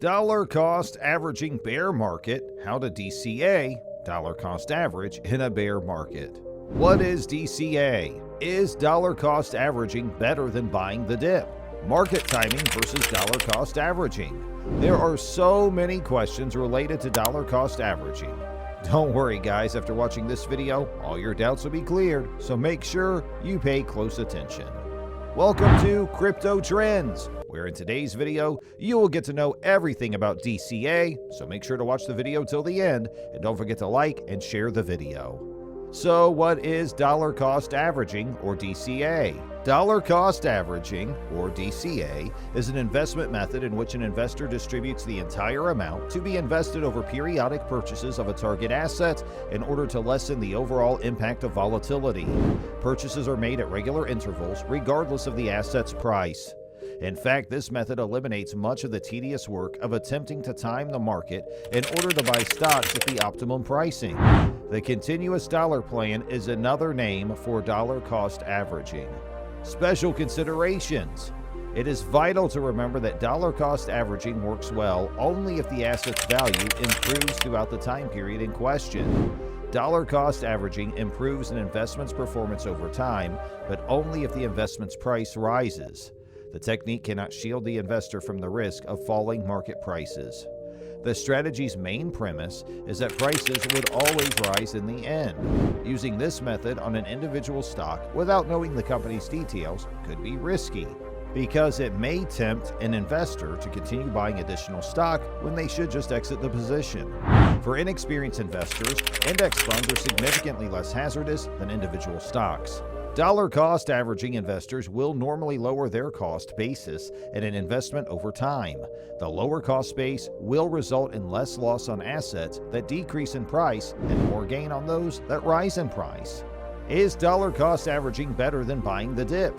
Dollar cost averaging bear market, how to DCA, dollar cost average in a bear market. What is DCA? Is dollar cost averaging better than buying the dip? Market timing versus dollar cost averaging. There are so many questions related to dollar cost averaging. Don't worry guys, after watching this video, all your doubts will be cleared, so make sure you pay close attention. Welcome to Crypto Trends, where in today's video, you will get to know everything about DCA, so make sure to watch the video till the end, and don't forget to like and share the video. So what is dollar cost averaging, or DCA? Dollar cost averaging, or DCA, is an investment method in which an investor distributes the entire amount to be invested over periodic purchases of a target asset in order to lessen the overall impact of volatility. Purchases are made at regular intervals, regardless of the asset's price. In fact, this method eliminates much of the tedious work of attempting to time the market in order to buy stocks at the optimum pricing. The continuous dollar plan is another name for dollar cost averaging. Special considerations. It is vital to remember that dollar cost averaging works well only if the asset's value improves throughout the time period in question. Dollar cost averaging improves an investment's performance over time, but only if the investment's price rises. The technique cannot shield the investor from the risk of falling market prices. The strategy's main premise is that prices would always rise in the end. Using this method on an individual stock without knowing the company's details could be risky, because it may tempt an investor to continue buying additional stock when they should just exit the position. For inexperienced investors, index funds are significantly less hazardous than individual stocks. Dollar cost averaging investors will normally lower their cost basis in an investment over time. The lower cost base will result in less loss on assets that decrease in price and more gain on those that rise in price. Is dollar cost averaging better than buying the dip?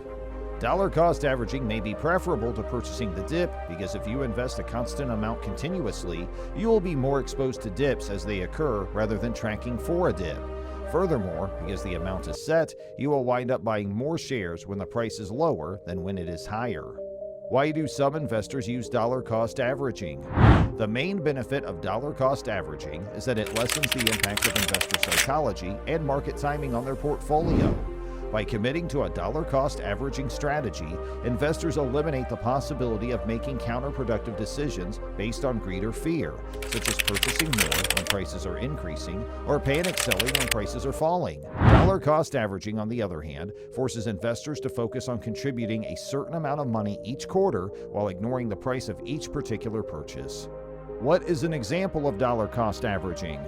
Dollar cost averaging may be preferable to purchasing the dip because if you invest a constant amount continuously, you will be more exposed to dips as they occur rather than tracking for a dip. Furthermore, because the amount is set, you will wind up buying more shares when the price is lower than when it is higher. Why do some investors use dollar cost averaging? The main benefit of dollar cost averaging is that it lessens the impact of investor psychology and market timing on their portfolio. By committing to a dollar cost averaging strategy, investors eliminate the possibility of making counterproductive decisions based on greed or fear, such as purchasing more when prices are increasing or panic selling when prices are falling. Dollar cost averaging, on the other hand, forces investors to focus on contributing a certain amount of money each quarter while ignoring the price of each particular purchase. What is an example of dollar cost averaging?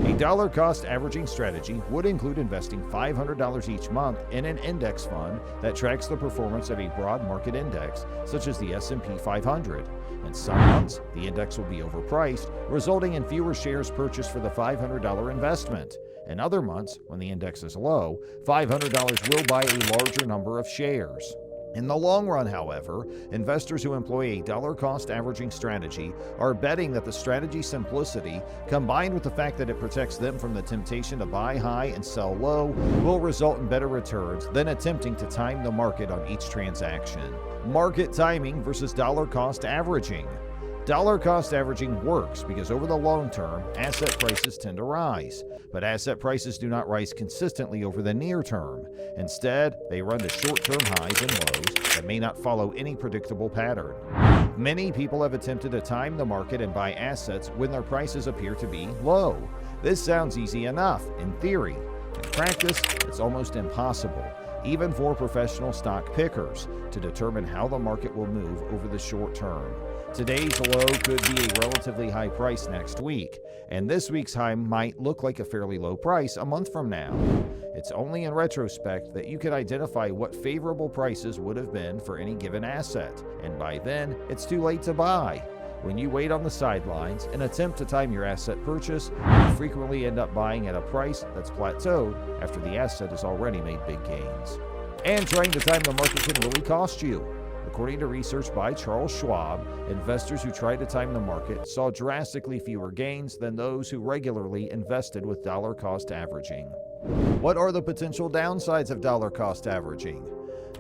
A dollar cost averaging strategy would include investing $500 each month in an index fund that tracks the performance of a broad market index, such as the S&P 500. In some months, the index will be overpriced, resulting in fewer shares purchased for the $500 investment. In other months, when the index is low, $500 will buy a larger number of shares. In the long run, however, investors who employ a dollar cost averaging strategy are betting that the strategy's simplicity, combined with the fact that it protects them from the temptation to buy high and sell low, will result in better returns than attempting to time the market on each transaction. Market timing versus dollar cost averaging. Dollar cost averaging works because over the long term, asset prices tend to rise, but asset prices do not rise consistently over the near term. Instead, they run to short-term highs and lows that may not follow any predictable pattern. Many people have attempted to time the market and buy assets when their prices appear to be low. This sounds easy enough in theory. In practice, it's almost impossible, even for professional stock pickers, to determine how the market will move over the short term. Today's low could be a relatively high price next week, and this week's high might look like a fairly low price a month from now. It's only in retrospect that you can identify what favorable prices would have been for any given asset, and by then, it's too late to buy. When you wait on the sidelines and attempt to time your asset purchase, you frequently end up buying at a price that's plateaued after the asset has already made big gains. And trying to time the market can really cost you. According to research by Charles Schwab, investors who tried to time the market saw drastically fewer gains than those who regularly invested with dollar cost averaging. What are the potential downsides of dollar cost averaging?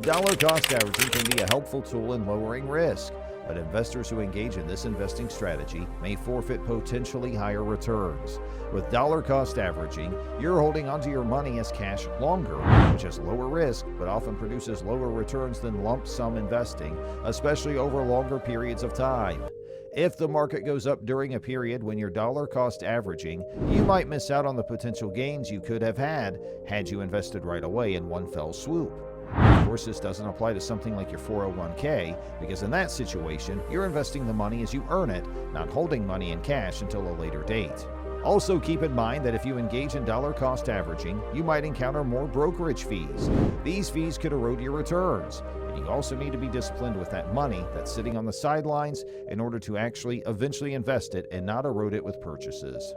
Dollar cost averaging can be a helpful tool in lowering risk. but investors who engage in this investing strategy may forfeit potentially higher returns. With dollar cost averaging, you're holding onto your money as cash longer, which has lower risk but often produces lower returns than lump sum investing, especially over longer periods of time. If the market goes up during a period when you're dollar cost averaging, you might miss out on the potential gains you could have had you invested right away in one fell swoop. Of course, this doesn't apply to something like your 401k, because in that situation, you're investing the money as you earn it, not holding money in cash until a later date. Also, keep in mind that if you engage in dollar cost averaging, you might encounter more brokerage fees. These fees could erode your returns, and you also need to be disciplined with that money that's sitting on the sidelines in order to actually eventually invest it and not erode it with purchases.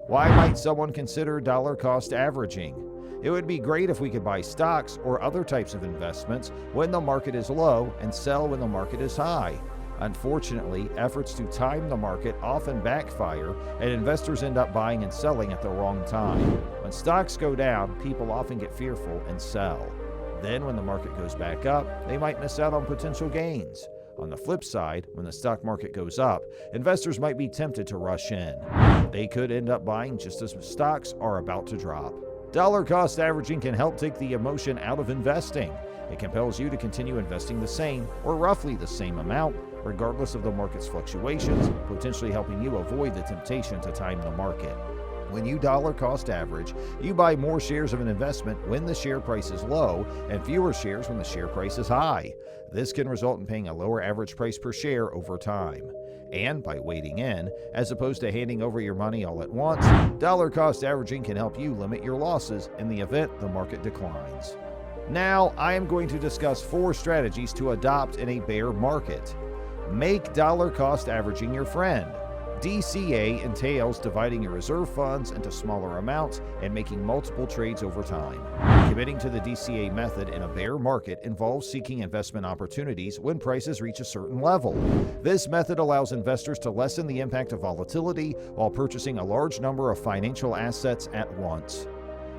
Why might someone consider dollar cost averaging? It would be great if we could buy stocks or other types of investments when the market is low and sell when the market is high. Unfortunately, efforts to time the market often backfire, and investors end up buying and selling at the wrong time. When stocks go down, people often get fearful and sell. Then when the market goes back up, they might miss out on potential gains. On the flip side, when the stock market goes up, investors might be tempted to rush in. They could end up buying just as stocks are about to drop. Dollar cost averaging can help take the emotion out of investing. It compels you to continue investing the same or roughly the same amount, regardless of the market's fluctuations, potentially helping you avoid the temptation to time the market. When you dollar cost average, you buy more shares of an investment when the share price is low and fewer shares when the share price is high. This can result in paying a lower average price per share over time. And by waiting in, as opposed to handing over your money all at once, dollar cost averaging can help you limit your losses in the event the market declines. Now, I am going to discuss 4 strategies to adopt in a bear market. Make dollar cost averaging your friend. DCA entails dividing your reserve funds into smaller amounts and making multiple trades over time. Committing to the DCA method in a bear market involves seeking investment opportunities when prices reach a certain level. This method allows investors to lessen the impact of volatility while purchasing a large number of financial assets at once.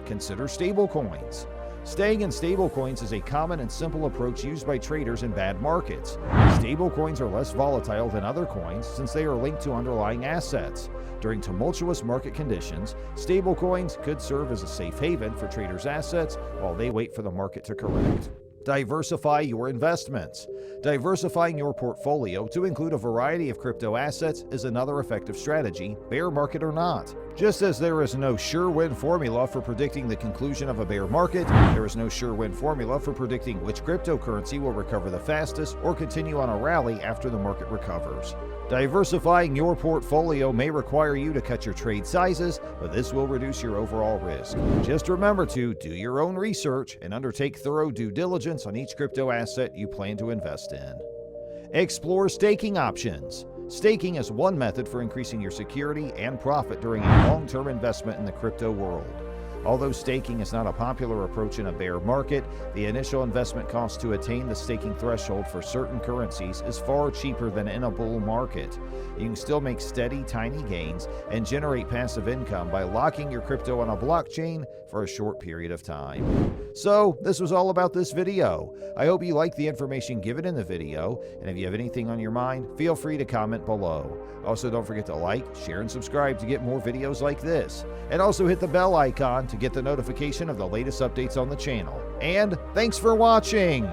Consider stablecoins. Staying in stablecoins is a common and simple approach used by traders in bad markets. Stablecoins are less volatile than other coins since they are linked to underlying assets. During tumultuous market conditions, stablecoins could serve as a safe haven for traders' assets while they wait for the market to correct. Diversify your investments. Diversifying your portfolio to include a variety of crypto assets is another effective strategy, bear market or not. Just as there is no sure-win formula for predicting the conclusion of a bear market, there is no sure-win formula for predicting which cryptocurrency will recover the fastest or continue on a rally after the market recovers. Diversifying your portfolio may require you to cut your trade sizes, but this will reduce your overall risk. Just remember to do your own research and undertake thorough due diligence on each crypto asset you plan to invest in. Explore staking options. Staking is one method for increasing your security and profit during a long-term investment in the crypto world. Although staking is not a popular approach in a bear market, the initial investment cost to attain the staking threshold for certain currencies is far cheaper than in a bull market. You can still make steady, tiny gains and generate passive income by locking your crypto on a blockchain for a short period of time. So, this was all about this video. I hope you liked the information given in the video, and if you have anything on your mind, feel free to comment below. Also, don't forget to like, share, and subscribe to get more videos like this. And also hit the bell icon to get the notification of the latest updates on the channel. And thanks for watching!